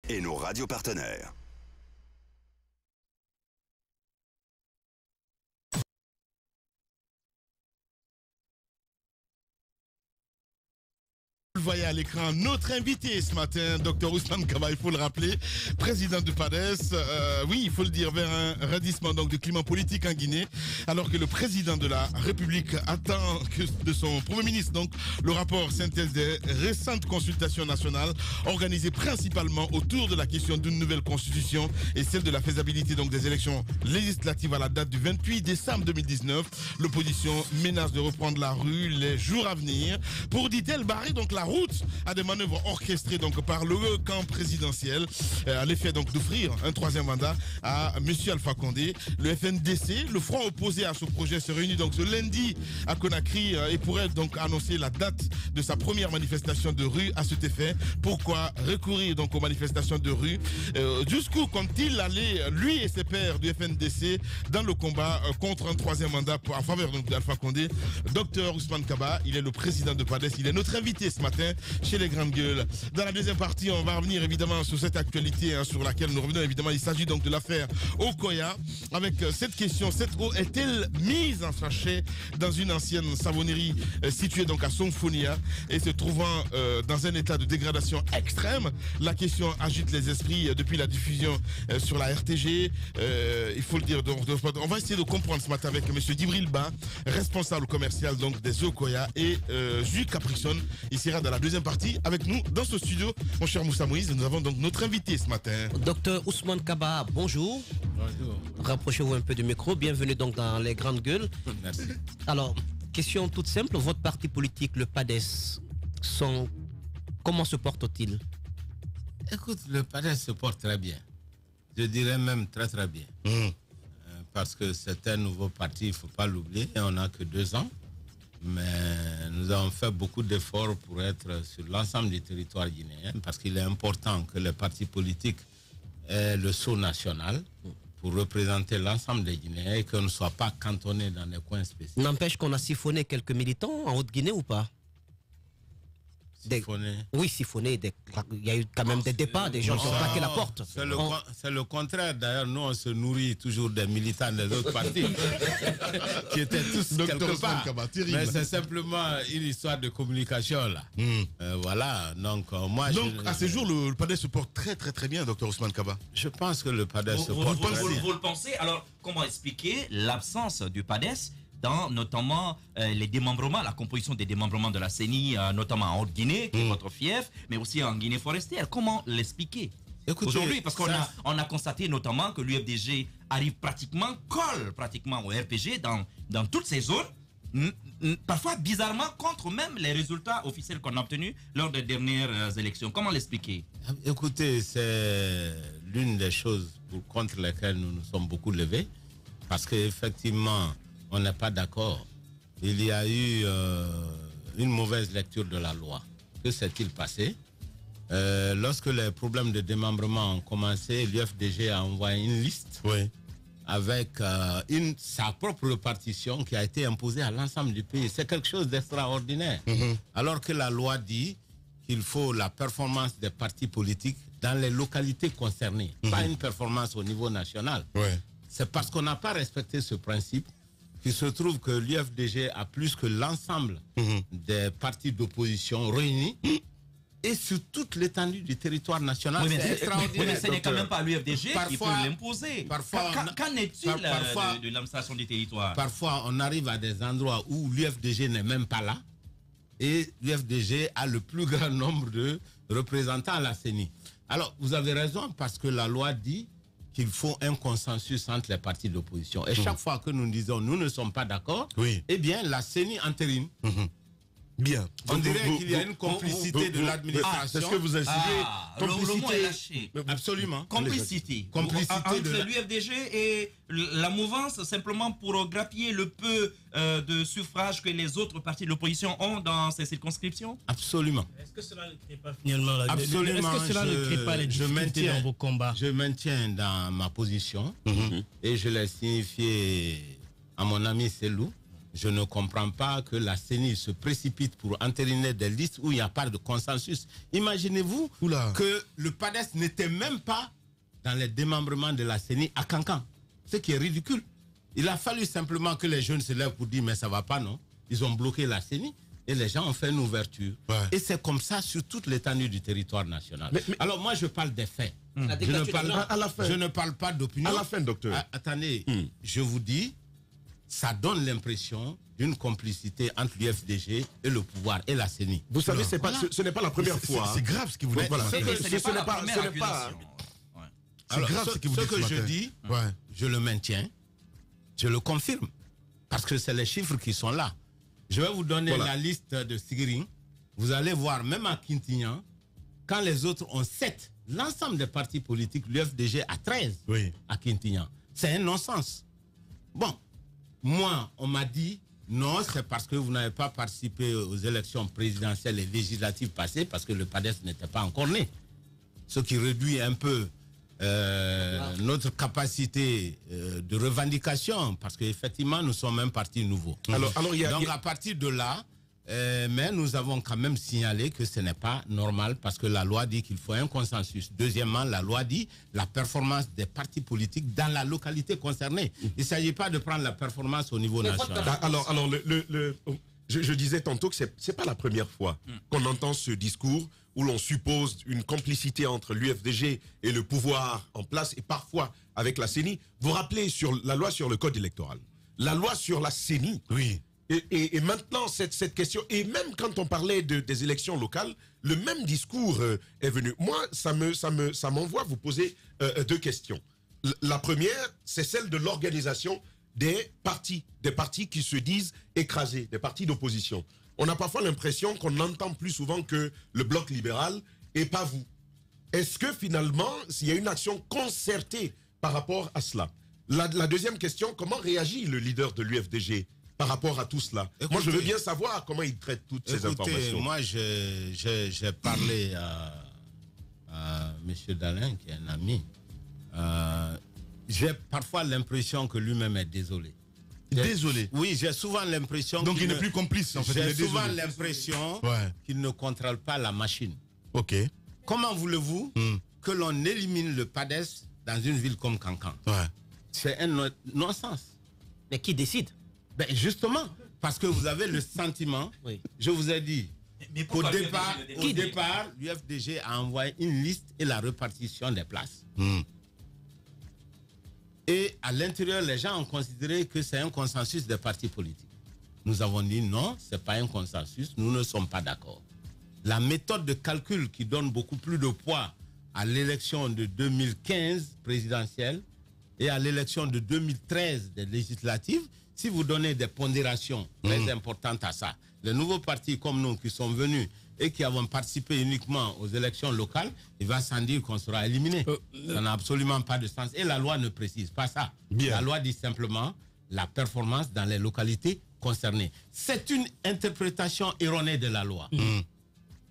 et nos radios partenaires. Vous voyez à l'écran notre invité ce matin, Dr Ousmane Kaba, il faut le rappeler, président du PADES. Oui, il faut le dire, vers un radissement donc, du climat politique en Guinée, alors que le président de la République attend que de son Premier ministre donc, le rapport synthèse des récentes consultations nationales organisées principalement autour de la question d'une nouvelle constitution et celle de la faisabilité donc, des élections législatives à la date du 28 décembre 2019. L'opposition menace de reprendre la rue les jours à venir pour, dit-elle, barrer donc la route à des manœuvres orchestrées donc par le camp présidentiel à l'effet donc d'offrir un troisième mandat à M. Alpha Condé. Le FNDC, le front opposé à ce projet, se réunit donc ce lundi à Conakry et pourrait donc annoncer la date de sa première manifestation de rue à cet effet. Pourquoi recourir donc aux manifestations de rue? Jusqu'où compte-t-il aller, lui et ses pairs du FNDC, dans le combat contre un troisième mandat en faveur d'Alpha Condé? Dr Ousmane Kaba, il est le président de PADES, il est notre invité ce matin chez les grandes gueules. Dans la deuxième partie, on va revenir évidemment sur cette actualité sur laquelle nous revenons évidemment. Il s'agit donc de l'affaire Okoya avec cette question: cette eau est-elle mise en sachet dans une ancienne savonnerie située donc à Songfonia et se trouvant dans un état de dégradation extrême? La question agite les esprits depuis la diffusion sur la RTG. Il faut le dire, donc, on va essayer de comprendre ce matin avec M. Djibril Ba, responsable commercial donc des Okoya, et Jules Capricson. Il sera dans la deuxième partie avec nous dans ce studio. Mon cher Moussa Moïse, nous avons donc notre invité ce matin. Docteur Ousmane Kaba, bonjour. Bonjour. Rapprochez-vous un peu du micro. Bienvenue donc dans les grandes gueules. Merci. Alors, question toute simple. Votre parti politique, le PADES, comment se porte-t-il? Écoute, le PADES se porte très bien. Je dirais même très très bien. Parce que c'est un nouveau parti, il ne faut pas l'oublier. On n'a que 2 ans. Mais nous avons fait beaucoup d'efforts pour être sur l'ensemble du territoire guinéen, parce qu'il est important que les partis politiques aient le sceau national pour représenter l'ensemble des Guinéens et qu'on ne soit pas cantonné dans des coins spécifiques. N'empêche qu'on a siphonné quelques militants en Haute-Guinée ou pas? Siphonné. Oui, siphonné. Il y a eu quand même des départs, des gens qui ont claqué la porte. C'est le contraire. D'ailleurs, nous, on se nourrit toujours des militants des autres partis qui étaient tous quelque part. Mais c'est simplement une histoire de communication, là. Voilà. Donc, moi... à ce jour, le PADES se porte très très très bien, Dr Ousmane Kaba. Je pense que le PADES se porte très bien. Vous le pensez? Alors, comment expliquer l'absence du PADES dans notamment les démembrements, la composition des démembrements de la CENI, notamment en Haute-Guinée, qui est votre fief, mais aussi en Guinée forestière? Comment l'expliquer aujourd'hui? Parce qu'on a constaté notamment que l'UFDG arrive colle pratiquement au RPG dans toutes ces zones, parfois bizarrement contre même les résultats officiels qu'on a obtenus lors des dernières élections. Comment l'expliquer? Écoutez, c'est l'une des choses contre lesquelles nous nous sommes beaucoup levés, parce qu'effectivement, on n'est pas d'accord. Il y a eu une mauvaise lecture de la loi. Que s'est-il passé? Lorsque les problèmes de démembrement ont commencé, l'UFDG a envoyé une liste avec sa propre répartition qui a été imposée à l'ensemble du pays. C'est quelque chose d'extraordinaire. Alors que la loi dit qu'il faut la performance des partis politiques dans les localités concernées, pas une performance au niveau national. C'est parce qu'on n'a pas respecté ce principe qu'il se trouve que l'UFDG a plus que l'ensemble des partis d'opposition réunis et sur toute l'étendue du territoire national. C'est extraordinaire. Mais ce n'est quand même pas l'UFDG qui peut l'imposer. Qu'en est-il de l'administration du territoire? Parfois, on arrive à des endroits où l'UFDG n'est même pas là et l'UFDG a le plus grand nombre de représentants à la CENI. Alors, vous avez raison, parce que la loi dit qu'il faut un consensus entre les partis d'opposition. Et chaque fois que nous disons nous ne sommes pas d'accord, eh bien la CENI entérine. Bien. On dirait qu'il y a une complicité de l'administration. C'est ce que vous insinuez. Le mot est lâché. Absolument. Complicité. Entre l'UFDG et la mouvance, simplement pour grappiller le peu de suffrages que les autres partis de l'opposition ont dans ces circonscriptions? Absolument. Est-ce que cela ne crée pas finalement Absolument. Est-ce que cela ne crée pas les difficultés dans vos combats? Je maintiens dans ma position et je l'ai signifié à mon ami Selou je ne comprends pas que la CENI se précipite pour entériner des listes où il n'y a pas de consensus. Imaginez-vous que le PADES n'était même pas dans les démembrements de la CENI à Cancan. Ce qui est ridicule. Il a fallu simplement que les jeunes se lèvent pour dire mais ça ne va pas, non? Ils ont bloqué la CENI et les gens ont fait une ouverture. Ouais. Et c'est comme ça sur toute l'étendue du territoire national. Alors moi je parle des faits. Je ne parle pas d'opinion. À la fin, docteur. Attendez, je vous dis, ça donne l'impression d'une complicité entre l'UFDG et le pouvoir et la CENI. Vous savez, ce n'est pas la première fois. C'est grave ce que vous dites. Voilà. Ce n'est pas la première accusation. C'est grave ce que je dis, je le maintiens, je le confirme. Parce que c'est les chiffres qui sont là. Je vais vous donner la liste de Sigiri. Vous allez voir, même à Quintignan, quand les autres ont 7, l'ensemble des partis politiques, l'UFDG a 13 à Quintignan. C'est un non-sens. Bon, moi, on m'a dit, non, c'est parce que vous n'avez pas participé aux élections présidentielles et législatives passées, parce que le PADES n'était pas encore né. Ce qui réduit un peu notre capacité de revendication, parce qu'effectivement, nous sommes un parti nouveau. Donc, à partir de là, mais nous avons quand même signalé que ce n'est pas normal, parce que la loi dit qu'il faut un consensus. Deuxièmement, la loi dit la performance des partis politiques dans la localité concernée. Il ne s'agit pas de prendre la performance au niveau national. Je disais tantôt que ce n'est pas la première fois qu'on entend ce discours où l'on suppose une complicité entre l'UFDG et le pouvoir en place, et parfois avec la CENI. Vous rappelez sur la loi sur le code électoral, la loi sur la CENI. Oui. Et maintenant, cette question, et même quand on parlait des élections locales, le même discours est venu. Moi, ça m'envoie vous poser 2 questions. La première, c'est celle de l'organisation des partis qui se disent écrasés, des partis d'opposition. On a parfois l'impression qu'on entend plus souvent que le bloc libéral et pas vous. Est-ce que finalement, s'il y a une action concertée par rapport à cela? La deuxième question, comment réagit le leader de l'UFDG par rapport à tout cela? Écoutez, moi, je veux bien savoir comment il traite toutes ces informations. Moi, j'ai parlé à M. Dalin, qui est un ami. J'ai parfois l'impression que lui-même est désolé. Désolé. Oui, j'ai souvent l'impression. Donc il n'est plus complice. En fait, j'ai souvent l'impression qu'il ne contrôle pas la machine. Ok. Comment voulez-vous que l'on élimine le PADES dans une ville comme Cancan? C'est un non-sens. Mais qui décide? Ben justement, parce que vous avez le sentiment. Je vous ai dit. Au départ, l'UFDG a envoyé une liste et la répartition des places. Et à l'intérieur, les gens ont considéré que c'est un consensus des partis politiques. Nous avons dit non, ce n'est pas un consensus, nous ne sommes pas d'accord. La méthode de calcul qui donne beaucoup plus de poids à l'élection de 2015 présidentielle et à l'élection de 2013 des législatives, si vous donnez des pondérations très importantes à ça, les nouveaux partis comme nous qui sont venus et qui avons participé uniquement aux élections locales, il va sans dire qu'on sera éliminé. Ça n'a absolument pas de sens. Et la loi ne précise pas ça. La loi dit simplement la performance dans les localités concernées. C'est une interprétation erronée de la loi.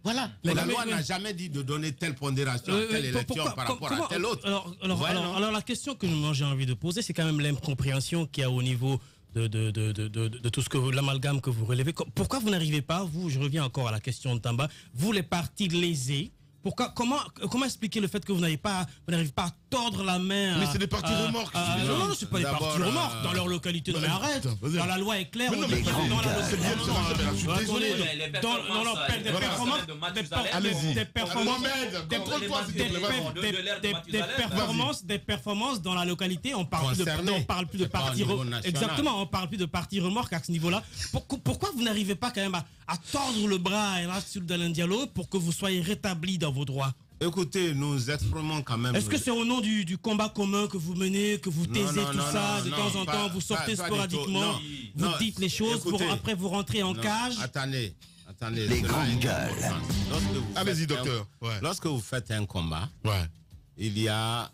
Voilà. La loi n'a jamais dit de donner telle pondération à telle élection par rapport à telle autre. Alors la question que moi j'ai envie de poser, c'est quand même l'incompréhension qu'il y a au niveau de tout ce que l'amalgame que vous relevez. Pourquoi vous n'arrivez pas, vous, je reviens encore à la question de Tamba, vous les partis lésés, comment expliquer le fait que vous n'arrivez pas à tordre la main? Mais c'est des partis remorques. Non, c'est pas des partis remorques dans leur localité. Non, mais arrête. Dans la loi est claire. Non, mais des performances dans la localité. On parle plus de partis. Exactement, on parle plus de partis remorques à ce niveau-là. Pourquoi vous n'arrivez pas quand même à tordre le bras et là sur Dalin Diallo pour que vous soyez rétablis dans vos droits? Écoutez, nous exprimons quand même... Est-ce que c'est au nom du combat commun que vous menez, que vous taisez de temps en temps, vous sortez sporadiquement, vous dites les choses, après vous rentrez en cage? Attendez. Les grandes gueules. Allez-y, docteur. Lorsque vous faites un combat, il y a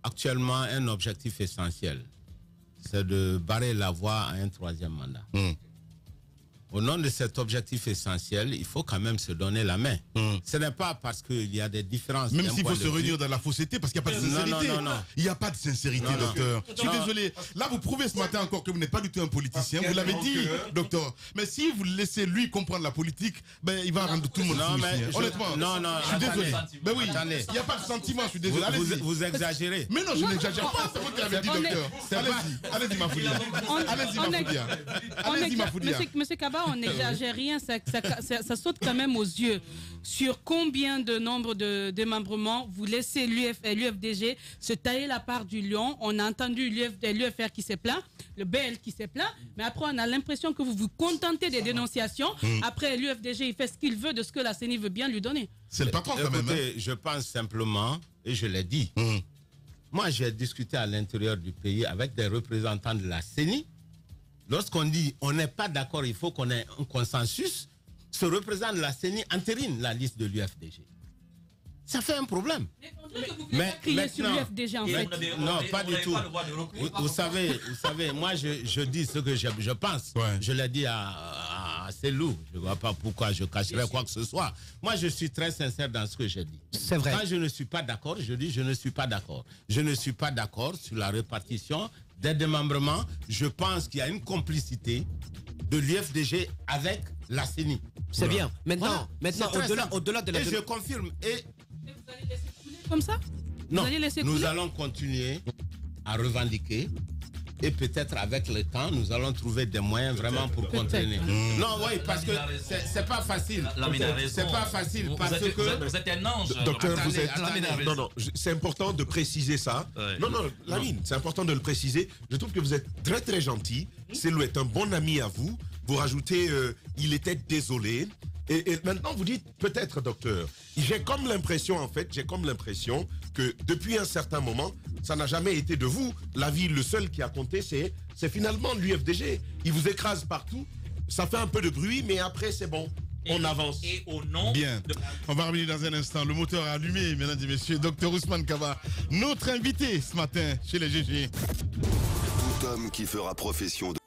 actuellement un objectif essentiel. C'est de barrer la voie à un 3e mandat. au nom de cet objectif essentiel, il faut quand même se donner la main. Ce n'est pas parce qu'il y a des différences. Même s'il faut se réunir dans la fausseté, parce qu'il n'y a pas de sincérité. Non. Il n'y a pas de sincérité, docteur. Je suis désolé. Là, vous prouvez ce matin encore que vous n'êtes pas du tout un politicien. Vous l'avez dit, docteur. Mais si vous laissez lui comprendre la politique, ben, il va rendre tout le monde fou ici. Honnêtement. Non, je suis désolé. Ben oui, attendez. il n'y a pas de sentiment, je suis désolé. Vous exagérez. Mais non, je n'exagère pas. C'est vous qui l'avez dit, docteur. Allez-y, Mafoudia. Allez-y, Mafoudia. Allez-y, Mafoudia. Monsieur Kaba, on n'exagère rien, ça saute quand même aux yeux. Sur combien de nombre de démembrements vous laissez l'UFDG se tailler la part du lion? On a entendu l'UFR qui s'est plaint, le BL qui s'est plaint, mais après on a l'impression que vous vous contentez des dénonciations. Après l'UFDG, il fait ce qu'il veut de ce que la CENI veut bien lui donner. C'est le patron quand même. Écoutez, je pense simplement, et je l'ai dit, moi j'ai discuté à l'intérieur du pays avec des représentants de la CENI. Lorsqu'on dit on n'est pas d'accord, il faut qu'on ait un consensus, ce représentant de la CENI entérine la liste de l'UFDG. Ça fait un problème. Mais crier sur l'UFDG en fait. Non, pas du tout. Vous savez, moi je dis ce que je pense. Ouais. Je l'ai dit à Célou. Je ne vois pas pourquoi je cacherais quoi que ce soit. Moi je suis très sincère dans ce que je dis. C'est vrai. Quand je ne suis pas d'accord, je dis je ne suis pas d'accord. Je ne suis pas d'accord sur la répartition des démembrements. Je pense qu'il y a une complicité de l'UFDG avec la CENI. C'est bien. Maintenant, au-delà de la... Et je confirme. Et vous allez laisser couler comme ça? Non, nous allons continuer à revendiquer et peut-être avec le temps, nous allons trouver des moyens vraiment pour contenir. Non, oui, parce que c'est pas facile. C'est pas facile parce que... Vous êtes un ange. Docteur, vous êtes... Non, c'est important de préciser ça. Ouais. Non, Lamine, c'est important de le préciser. Je trouve que vous êtes très très gentil. Célou est un bon ami à vous. Vous rajoutez, il était désolé. Et maintenant, vous dites, peut-être, docteur, j'ai comme l'impression que depuis un certain moment, ça n'a jamais été de vous. L'avis, le seul qui a compté, c'est finalement l'UFDG. Il vous écrase partout. Ça fait un peu de bruit, mais après, c'est bon. On avance. Et au nom... Bien. On va revenir dans un instant. Le moteur est allumé, mesdames et messieurs. Docteur Ousmane Kaba, notre invité ce matin chez les GG. Tout homme qui fera profession de...